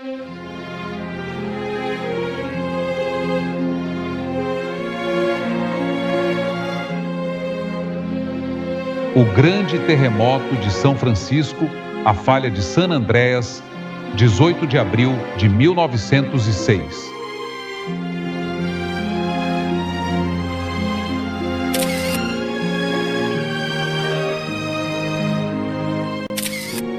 O grande terremoto de São Francisco, a falha de San Andreas, 18 de abril de 1906.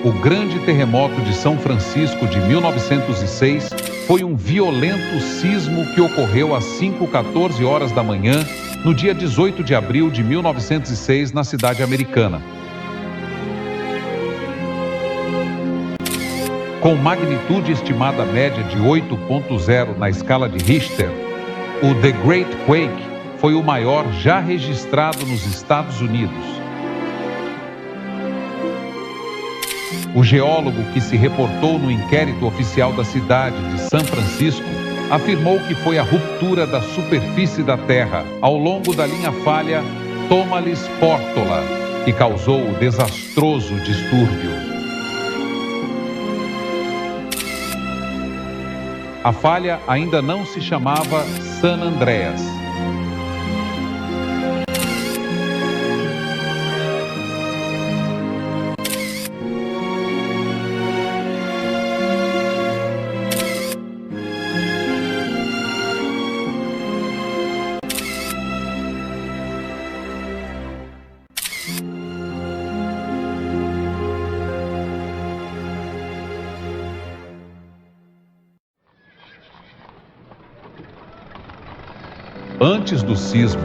O grande terremoto de São Francisco de 1906 foi um violento sismo que ocorreu às 5h14 horas da manhã, no dia 18 de abril de 1906, na cidade americana. Com magnitude estimada média de 8.0 na escala de Richter, o The Great Quake foi o maior já registrado nos Estados Unidos. O geólogo que se reportou no inquérito oficial da cidade de São Francisco afirmou que foi a ruptura da superfície da Terra ao longo da linha falha Tomalis-Portola que causou o desastroso distúrbio. A falha ainda não se chamava San Andreas. Antes do sismo,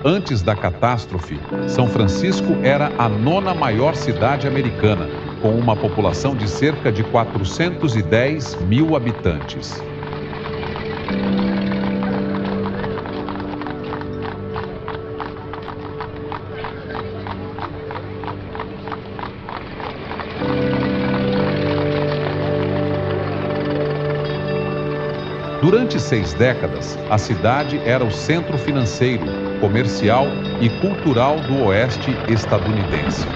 antes da catástrofe, São Francisco era a 9ª maior cidade americana, com uma população de cerca de 410 mil habitantes. Durante 6 décadas, a cidade era o centro financeiro, comercial e cultural do oeste estadunidense.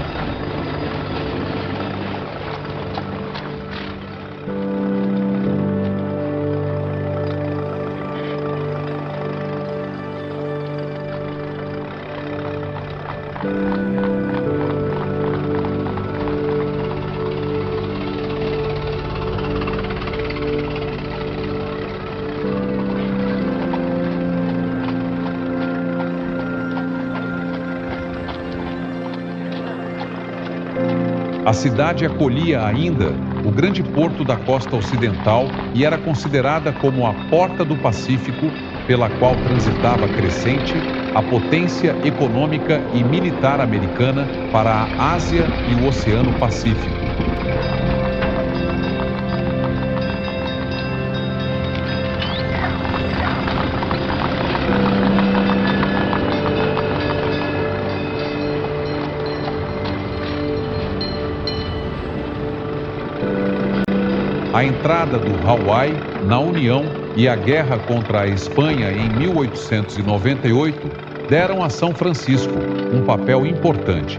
A cidade acolhia ainda o grande porto da costa ocidental e era considerada como a porta do Pacífico, pela qual transitava crescente a potência econômica e militar americana para a Ásia e o Oceano Pacífico. A entrada do Hawaii na União e a guerra contra a Espanha em 1898 deram a São Francisco um papel importante.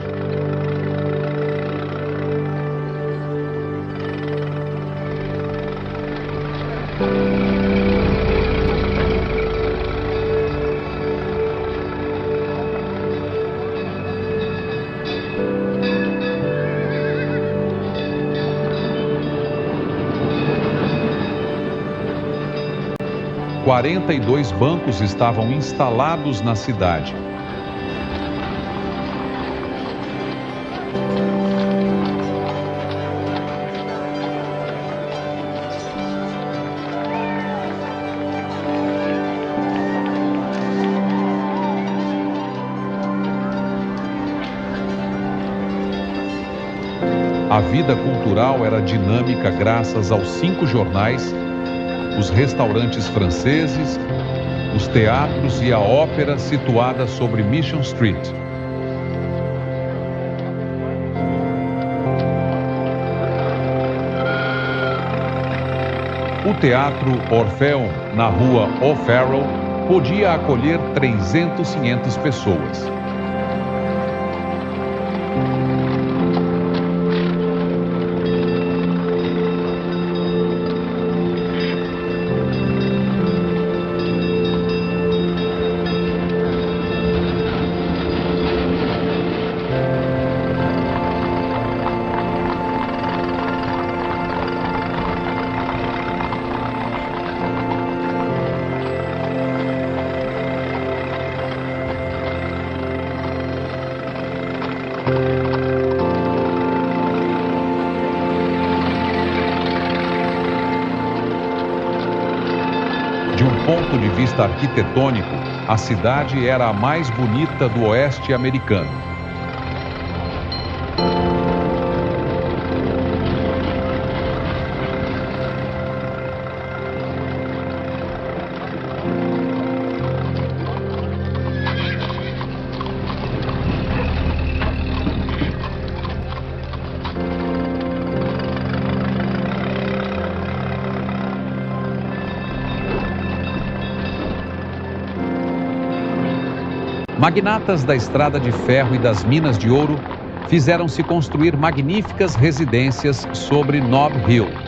Os 42 bancos estavam instalados na cidade. A vida cultural era dinâmica graças aos 5 jornais, os restaurantes franceses, os teatros e a ópera situada sobre Mission Street. O Teatro Orfeon, na rua O'Farrell, podia acolher 500 pessoas. De um ponto de vista arquitetônico, a cidade era a mais bonita do oeste americano. Magnatas da estrada de ferro e das minas de ouro fizeram-se construir magníficas residências sobre Nob Hill.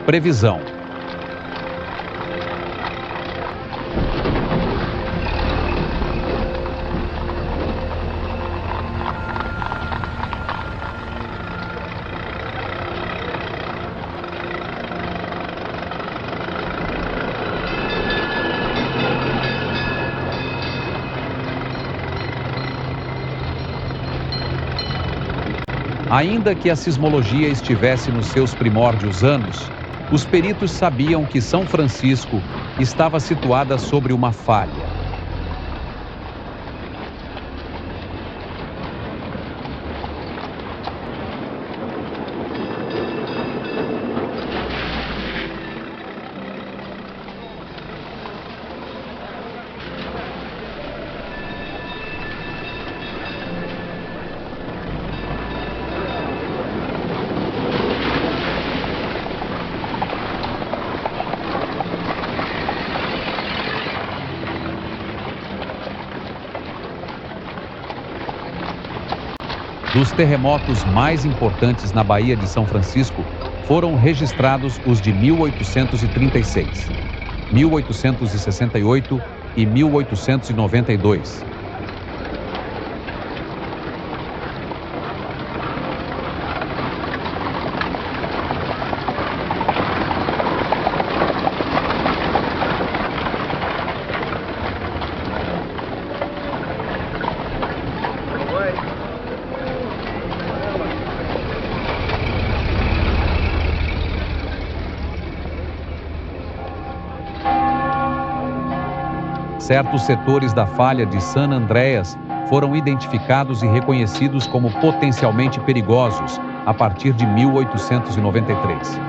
Previsão. Ainda que a sismologia estivesse nos seus primórdios anos, os peritos sabiam que São Francisco estava situada sobre uma falha. Dos terremotos mais importantes na Baía de São Francisco, foram registrados os de 1836, 1868 e 1892. Certos setores da falha de San Andreas foram identificados e reconhecidos como potencialmente perigosos a partir de 1893.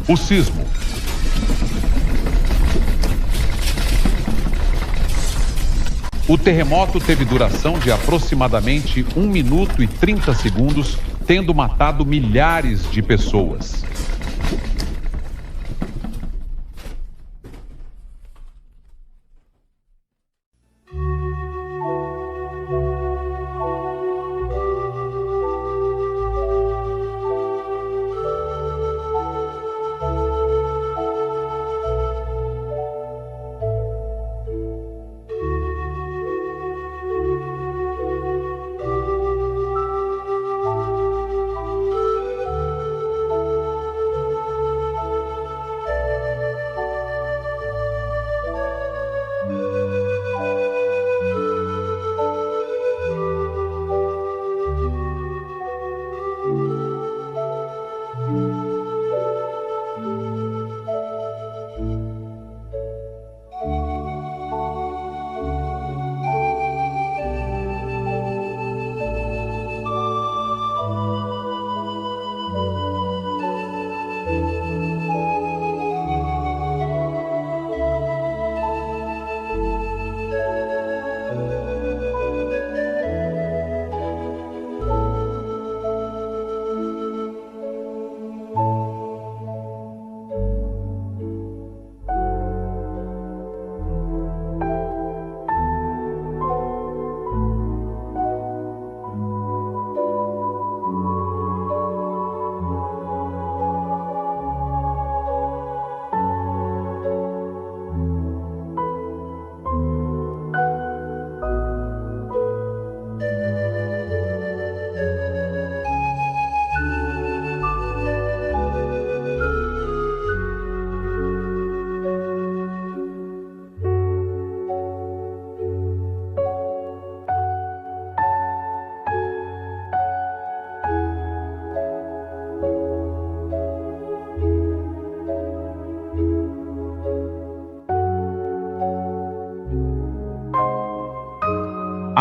O sismo. O terremoto teve duração de aproximadamente 1 minuto e 30 segundos, tendo matado milhares de pessoas.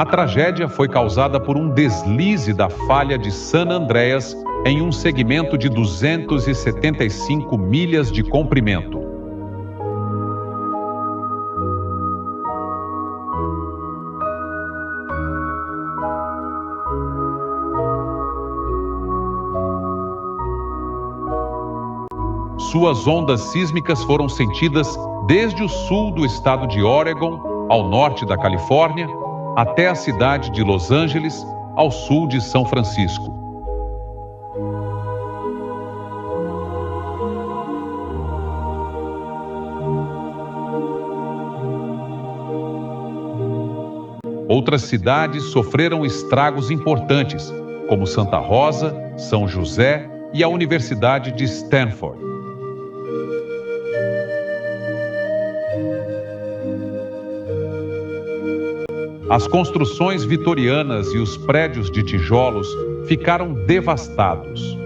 A tragédia foi causada por um deslize da falha de San Andreas em um segmento de 275 milhas de comprimento. Suas ondas sísmicas foram sentidas desde o sul do estado de Oregon, ao norte da Califórnia, até a cidade de Los Angeles, ao sul de São Francisco. Outras cidades sofreram estragos importantes, como Santa Rosa, São José e a Universidade de Stanford. As construções vitorianas e os prédios de tijolos ficaram devastados.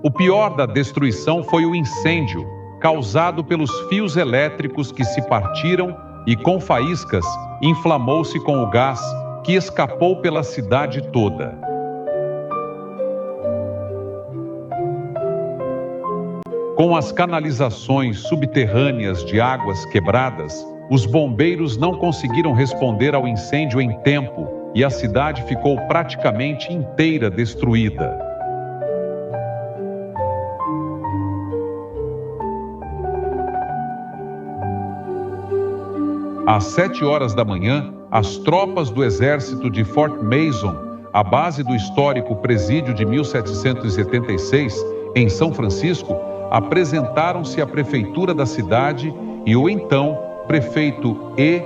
O pior da destruição foi o incêndio, causado pelos fios elétricos que se partiram e, com faíscas, inflamou-se com o gás que escapou pela cidade toda. Com as canalizações subterrâneas de águas quebradas, os bombeiros não conseguiram responder ao incêndio em tempo e a cidade ficou praticamente inteira destruída. Às 7 horas da manhã, as tropas do exército de Fort Mason, a base do histórico presídio de 1776, em São Francisco, apresentaram-se à prefeitura da cidade e o então prefeito E.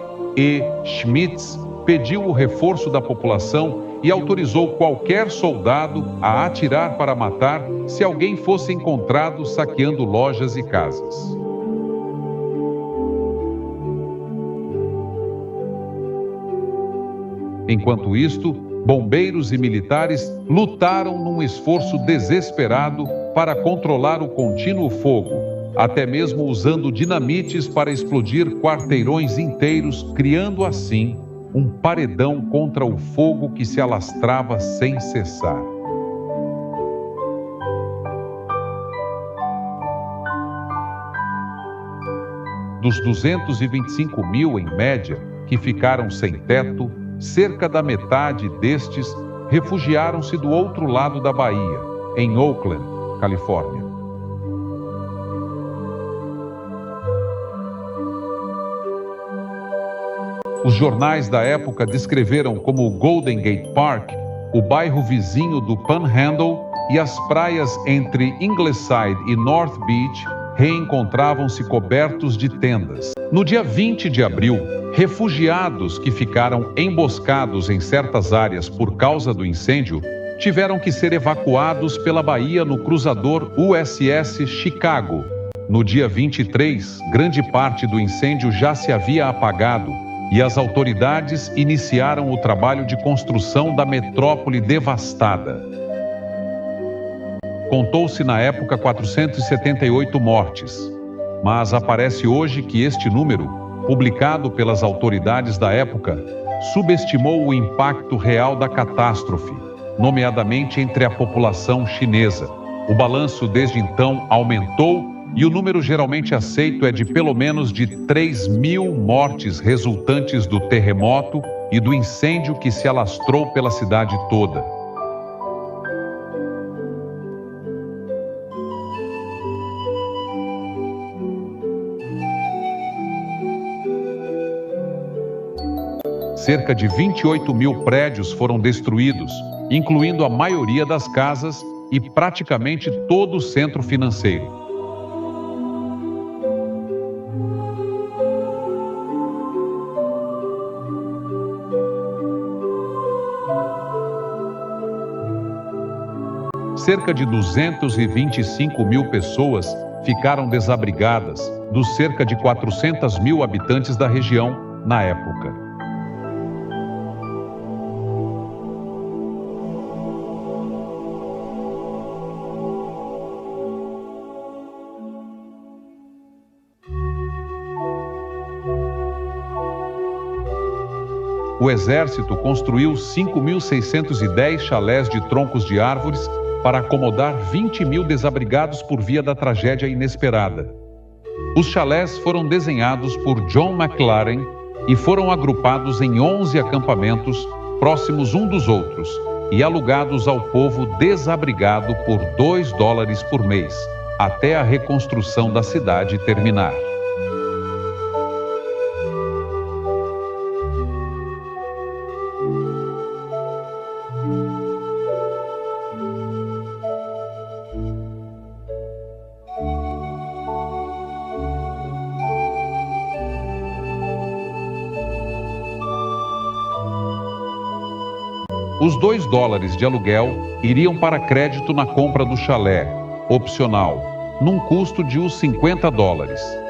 Schmitz pediu o reforço da população e autorizou qualquer soldado a atirar para matar se alguém fosse encontrado saqueando lojas e casas. Enquanto isto, bombeiros e militares lutaram num esforço desesperado para controlar o contínuo fogo, até mesmo usando dinamites para explodir quarteirões inteiros, criando assim um paredão contra o fogo que se alastrava sem cessar. Dos 225 mil, em média, que ficaram sem teto, cerca da metade destes refugiaram-se do outro lado da Bahia, em Oakland, Califórnia. Os jornais da época descreveram como o Golden Gate Park, o bairro vizinho do Panhandle e as praias entre Ingleside e North Beach reencontravam-se cobertos de tendas. No dia 20 de abril, refugiados que ficaram emboscados em certas áreas por causa do incêndio tiveram que ser evacuados pela Bahia no cruzador USS Chicago. No dia 23, grande parte do incêndio já se havia apagado e as autoridades iniciaram o trabalho de construção da metrópole devastada. Contou-se na época 478 mortes, mas aparece hoje que este número, publicado pelas autoridades da época, subestimou o impacto real da catástrofe, nomeadamente entre a população chinesa. O balanço desde então aumentou e o número geralmente aceito é de pelo menos de 3.000 mortes resultantes do terremoto e do incêndio que se alastrou pela cidade toda. Cerca de 28 mil prédios foram destruídos, incluindo a maioria das casas e praticamente todo o centro financeiro. Cerca de 225 mil pessoas ficaram desabrigadas, dos cerca de 400 mil habitantes da região na época. O exército construiu 5.610 chalés de troncos de árvores para acomodar 20 mil desabrigados por via da tragédia inesperada. Os chalés foram desenhados por John McLaren e foram agrupados em 11 acampamentos próximos um dos outros e alugados ao povo desabrigado por $2 por mês, até a reconstrução da cidade terminar. Os $2 de aluguel iriam para crédito na compra do chalé, opcional, num custo de uns $50.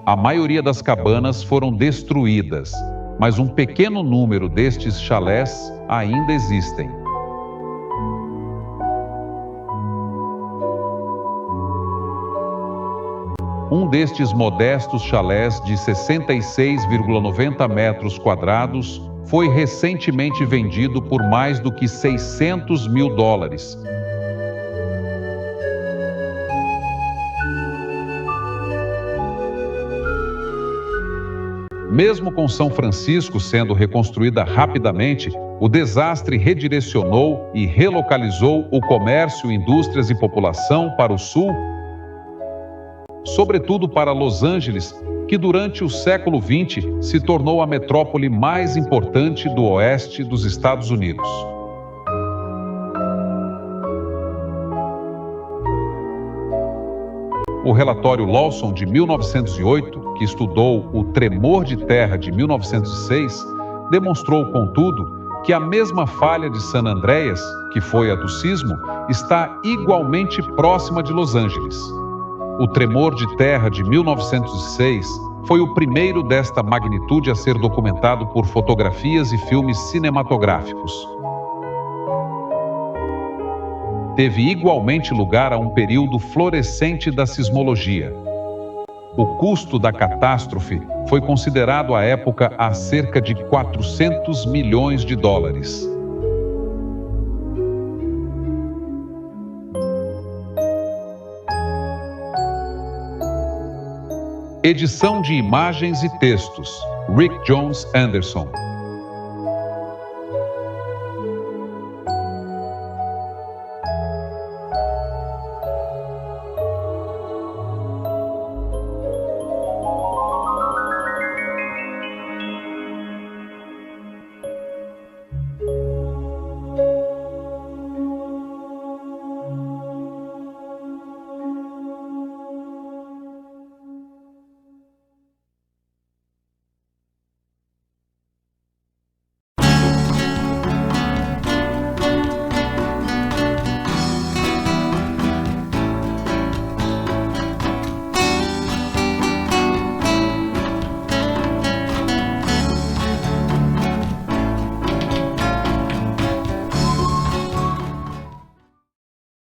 A maioria das cabanas foram destruídas, mas um pequeno número destes chalés ainda existem. Um destes modestos chalés de 66,90 metros quadrados foi recentemente vendido por mais do que $600 mil. Mesmo com São Francisco sendo reconstruída rapidamente, o desastre redirecionou e relocalizou o comércio, indústrias e população para o sul, sobretudo para Los Angeles, que durante o século XX se tornou a metrópole mais importante do oeste dos Estados Unidos. O relatório Lawson de 1908, que estudou o tremor de terra de 1906, demonstrou, contudo, que a mesma falha de San Andreas, que foi a do sismo, está igualmente próxima de Los Angeles. O tremor de terra de 1906 foi o primeiro desta magnitude a ser documentado por fotografias e filmes cinematográficos. Teve igualmente lugar a um período florescente da sismologia. O custo da catástrofe foi considerado à época a cerca de $400 milhões. Edição de imagens e textos: Rick Jones Anderson.